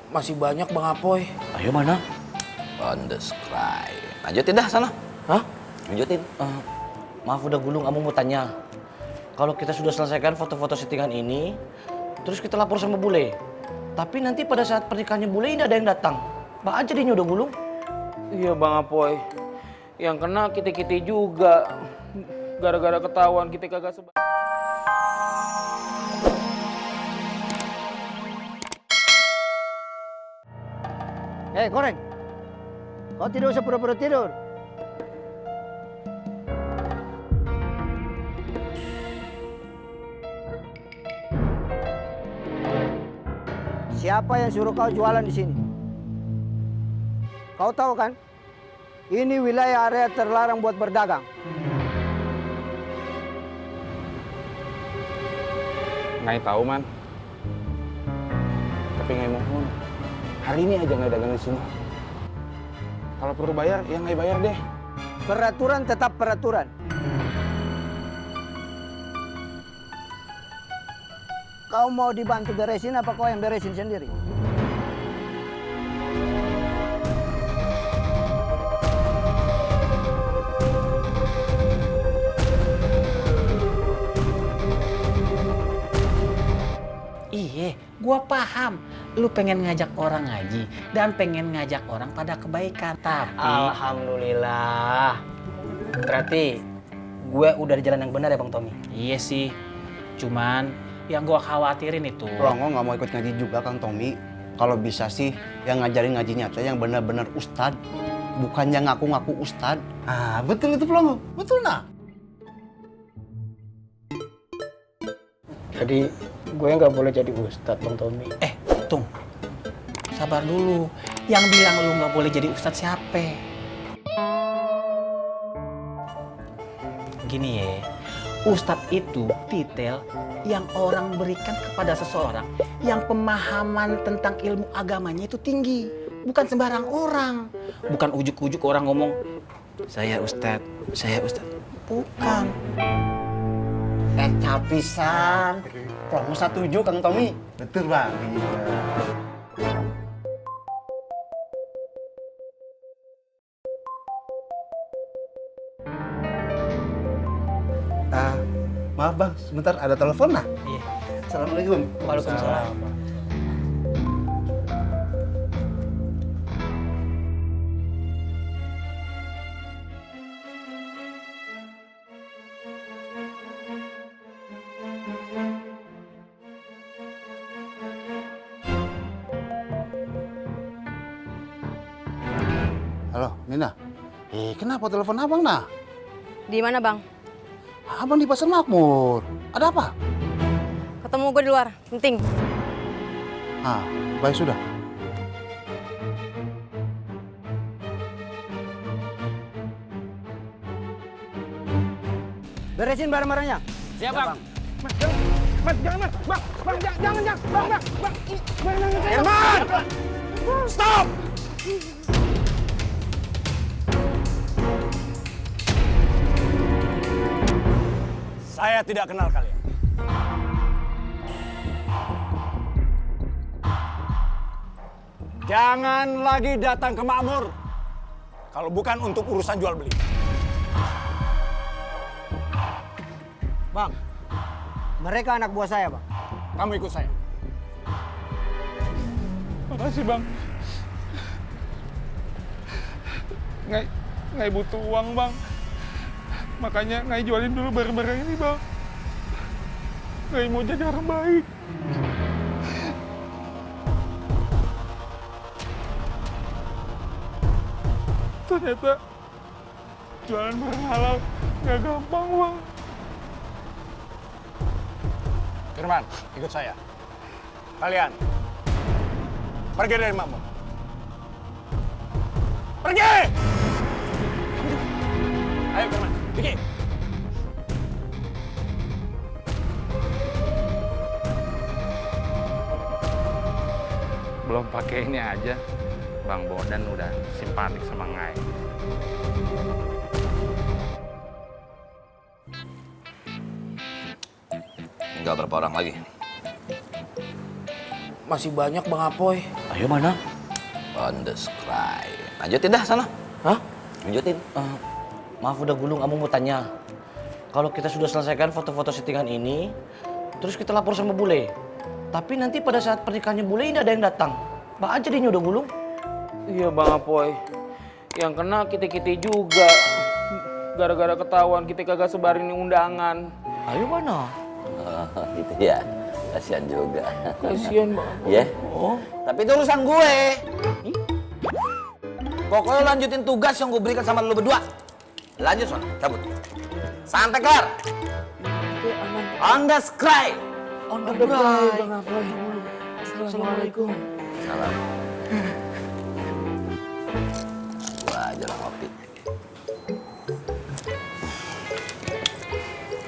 Masih banyak Bang Apoy. Ayo mana? On the sky. Lanjutin dah sana. Hah? Lanjutin. Maaf udah gulung, kamu mau tanya. Kalau kita sudah selesaikan foto-foto settingan ini, terus kita lapor sama bule. Tapi nanti pada saat pernikahannya bule ini ada yang datang. Bang jadinya udah gulung. Iya Bang Apoy. Yang kena kita-kita juga. Gara-gara ketahuan kita kagak sebab. Koreng, kau tidak usah pura-pura tidur. Siapa yang suruh kau jualan di sini? Kau tahu kan? Ini wilayah area terlarang buat berdagang. Nggak tahu man. Tapi nggak mohon. Hari ini aja nggak dagang di sini. Kalau perlu bayar, ya nggak bayar deh. Peraturan tetap peraturan. Kau mau dibantu beresin apa kau yang beresin sendiri? Iya, gua paham. Lu pengen ngajak orang ngaji dan pengen ngajak orang pada kebaikan. Tapi Alhamdulillah. Berarti gue udah di jalan yang benar ya Bang Tommy? iya sih. Cuman yang gua khawatirin itu. Rongo nggak mau ikut ngaji juga Kang Tommy. Kalau bisa sih yang ngajarin ngajinya tuh yang benar-benar ustad, bukan yang ngaku-ngaku ustad. Ah, betul itu Pelongo. Betul nah. Jadi gue nggak boleh jadi ustadz Bang Tommy. Tung. Sabar dulu. Yang bilang lu nggak boleh jadi ustadz siapa? Gini ya. Ustadz itu titel yang orang berikan kepada seseorang yang pemahaman tentang ilmu agamanya itu tinggi. Bukan sembarang orang. Bukan ujuk-ujuk orang ngomong, saya ustadz, saya ustadz. Bukan. Capisan. Promo 17 Kang Tommy. Betul Bang. Iya. Maaf Bang, sebentar ada telepon nah. Iya. Assalamualaikum. Waalaikumsalam. Halo, Nina. Kenapa telepon Abang nah? Di mana bang? Abang di Pasar Makmur. Ada apa? Ketemu gue di luar, penting. Ah, baik sudah. Beresin barang-barangnya. Siap Bang. Mas, jangan Mas. Bang, jangan. Bang. Herman! Stop! Saya tidak kenal kalian. Jangan lagi datang ke Makmur kalau bukan untuk urusan jual beli. Bang, mereka anak buah saya bang. Kamu ikut saya. Makasih Bang. Nggak butuh uang Bang. Makanya Ngai jualin dulu barang-barang ini Bang. Ngai mau jadi orang baik. Ternyata jualan barang halal nggak gampang Bang. Firman, ikut saya. Kalian, pergi dari Makmur. Pergi! Ayo Firman, pergi. Belum pakai ini aja, Bang Bodan udah simpatik sama Ngai. Tinggal berapa orang lagi? Masih banyak Bang Apoy. Ayo Ayo mana? On the sky. Lanjutin dah sana. Hah? Lanjutin. Maaf udah gulung, kamu mau tanya. Kalau kita sudah selesaikan foto-foto settingan ini, terus kita lapor sama bule. Tapi nanti pada saat pernikahannya bule ini ada yang datang. Bang jadinya udah gulung. Iya Bang Apoy. Yang kena kita-kita juga. Gara-gara ketahuan kita kagak sebarin undangan. Ayo mana? Gitu ya. Kasihan juga. Kasian Bang Apoy. Ya. Tapi itu urusan gue. Pokoknya lanjutin tugas yang gue berikan sama lu berdua. Lanjut, Son. Cabut. Sampai kelar. Oke, aman. On the sky. On the bright. Bang Apoy. Assalamualaikum. Salam. Gua aja lah ngopi.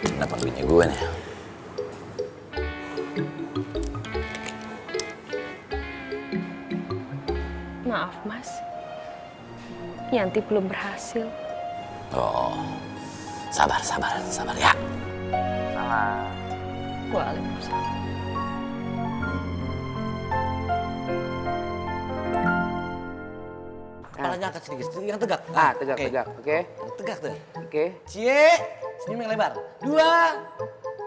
Kenapa bini gue nih? Maaf, Mas. Yanti belum berhasil. Oh, sabar ya. Waalaikumsalam. Kepalanya angkat sedikit, yang tegak. Tegak, Oke. tegak. Oke. Tegak tuh. Oke. Cie, senyum yang lebar. 2,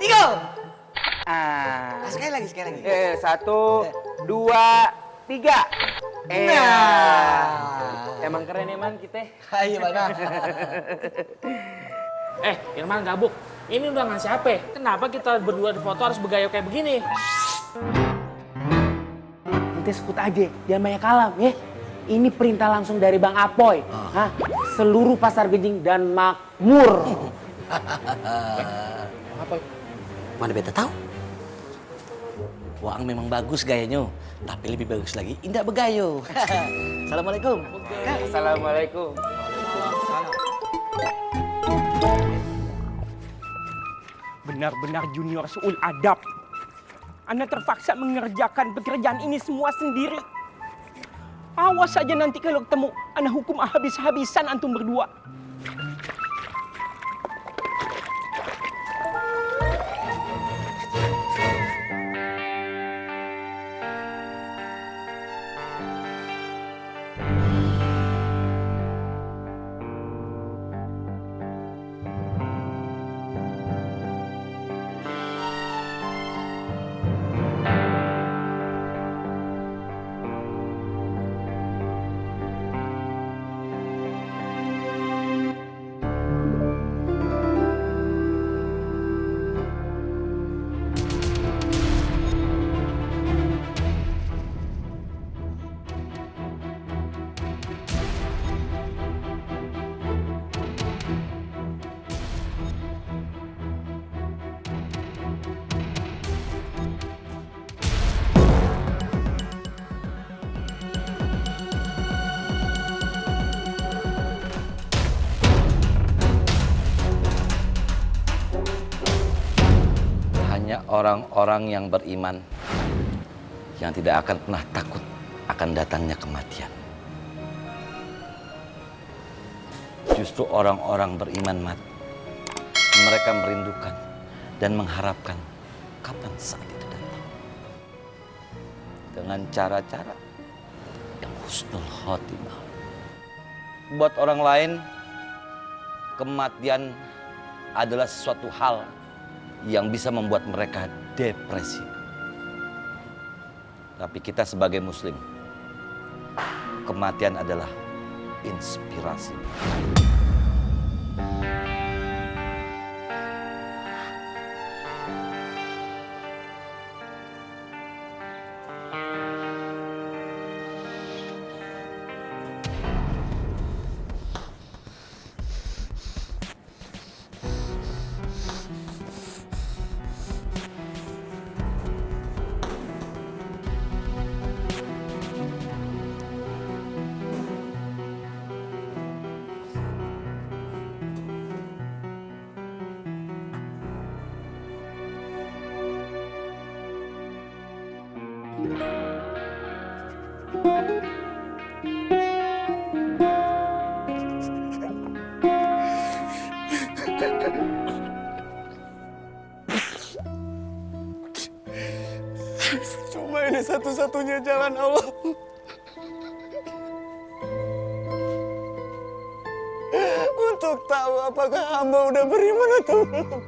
3. Nah, sekali lagi. 1, 2, 3. Emang keren Eman kita. Ayo mana? Irman gabuk. Ini undangan siapa? Kenapa kita berdua di foto harus bergaya kayak begini? Nanti sebut aja, jangan banyak kalam ya. Ini perintah langsung dari Bang Apoy. Hah? Seluruh pasar Genjing dan makmur. Mana beta tahu? Wang memang bagus gayanya, tapi lebih bagus lagi indah begayo. Assalamualaikum. Assalamualaikum. Benar-benar junior suul adab. Anda terpaksa mengerjakan pekerjaan ini semua sendiri. Awas saja nanti kalau ketemu, Anda hukum habis-habisan antum berdua. Orang-orang yang beriman yang tidak akan pernah takut akan datangnya kematian. Justru orang-orang beriman mati. Mereka merindukan dan mengharapkan kapan saat itu datang. Dengan cara-cara yang husnul khotimah. Buat orang lain, kematian adalah sesuatu hal yang bisa membuat mereka depresi. Tapi kita sebagai muslim, kematian adalah inspirasi. Cuma ini satu-satunya jalan Allah untuk tahu apakah hamba udah beriman atau belum.